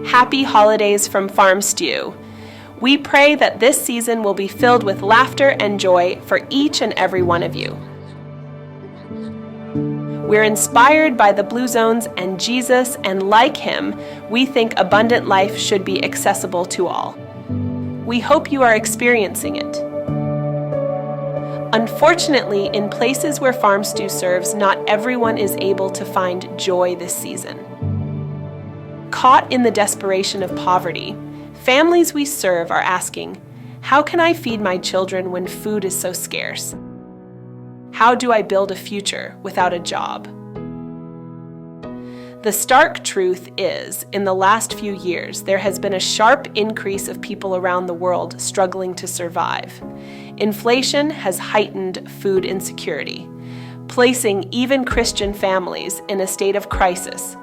Happy holidays from Farm Stew. We pray that this season will be filled with laughter and joy for each and every one of you. We're inspired by the Blue Zones and Jesus, and like him, we think abundant life should be accessible to all. We hope you are experiencing it. Unfortunately, in places where Farm Stew serves, not everyone is able to find joy this season. Caught in the desperation of poverty, families we serve are asking, how can I feed my children when food is so scarce? How do I build a future without a job? The stark truth is, in the last few years, there has been a sharp increase of people around the world struggling to survive. Inflation has heightened food insecurity, placing even Christian families in a state of crisis.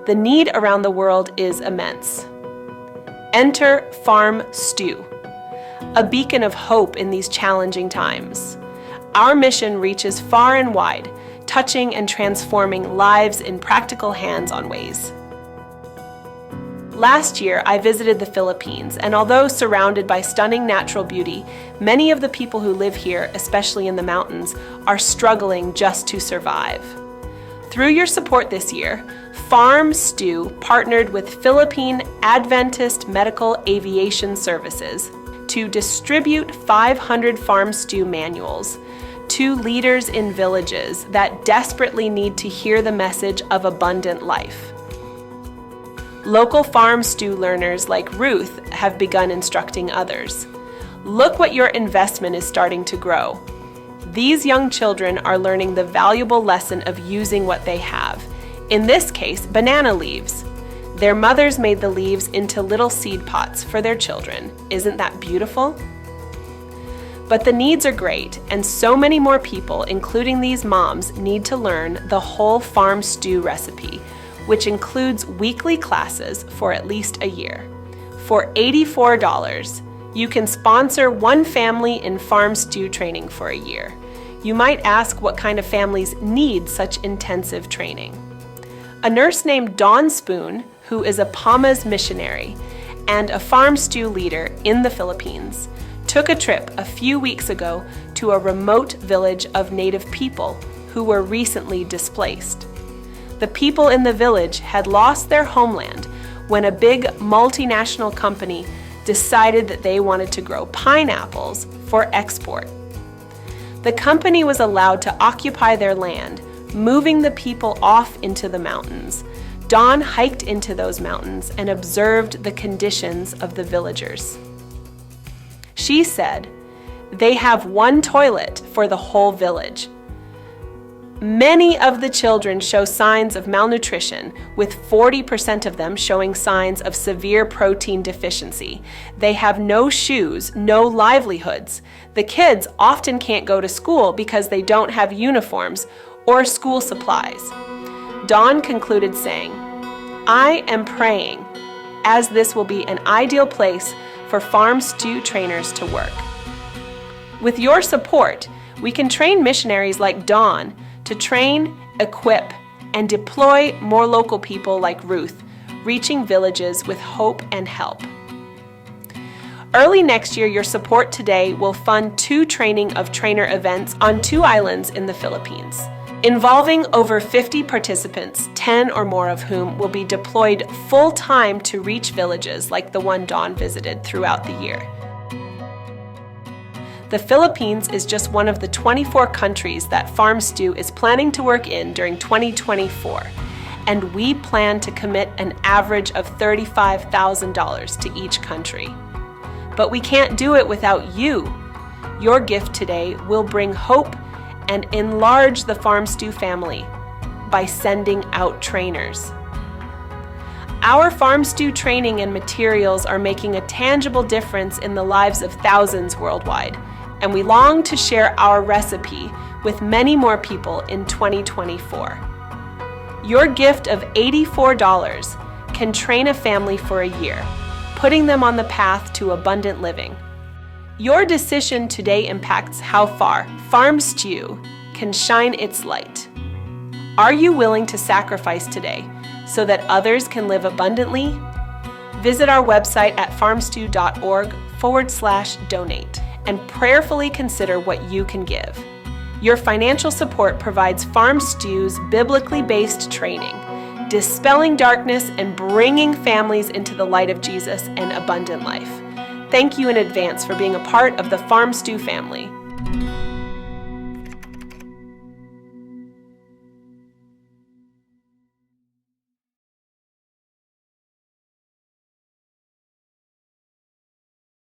The need around the world is immense. Enter Farm Stew, a beacon of hope in these challenging times. Our mission reaches far and wide, touching and transforming lives in practical, hands-on ways. Last year, I visited the Philippines, and although surrounded by stunning natural beauty, many of the people who live here, especially in the mountains, are struggling just to survive. Through your support this year, Farm Stew partnered with Philippine Adventist Medical Aviation Services to distribute 500 Farm Stew manuals to leaders in villages that desperately need to hear the message of abundant life. Local Farm Stew learners like Ruth have begun instructing others. Look what your investment is starting to grow. These young children are learning the valuable lesson of using what they have. In this case, banana leaves. Their mothers made the leaves into little seed pots for their children. Isn't that beautiful? But the needs are great, and so many more people, including these moms, need to learn the whole Farm Stew recipe, which includes weekly classes for at least a year. For $84, you can sponsor one family in Farm Stew training for a year. You might ask what kind of families need such intensive training. A nurse named Dawn Spoon, who is a PAMAS missionary and a Farm Stew leader in the Philippines, took a trip a few weeks ago to a remote village of Native people who were recently displaced. The people in the village had lost their homeland when a big multinational company decided that they wanted to grow pineapples for export. The company was allowed to occupy their land, moving the people off into the mountains. Dawn hiked into those mountains and observed the conditions of the villagers. She said, they have one toilet for the whole village. Many of the children show signs of malnutrition, with 40% of them showing signs of severe protein deficiency. They have no shoes, no livelihoods. The kids often can't go to school because they don't have uniforms or school supplies. Dawn concluded saying, I am praying, as this will be an ideal place for Farm Stew trainers to work. With your support, we can train missionaries like Dawn to train, equip, and deploy more local people like Ruth, reaching villages with hope and help. Early next year, your support today will fund 2 training of trainer events on 2 islands in the Philippines, involving over 50 participants, 10 or more of whom will be deployed full-time to reach villages like the one Dawn visited throughout the year. The Philippines is just one of the 24 countries that Farm Stew is planning to work in during 2024, and we plan to commit an average of $35,000 to each country. But we can't do it without you. Your gift today will bring hope and enlarge the Farm Stew family by sending out trainers. Our Farm Stew training and materials are making a tangible difference in the lives of thousands worldwide, and we long to share our recipe with many more people in 2024. Your gift of $84 can train a family for a year, putting them on the path to abundant living. Your decision today impacts how far Farm Stew can shine its light. Are you willing to sacrifice today so that others can live abundantly? Visit our website at farmstew.org/donate and prayerfully consider what you can give. Your financial support provides Farm Stew's biblically based training, dispelling darkness and bringing families into the light of Jesus and abundant life. Thank you in advance for being a part of the Farm Stew family.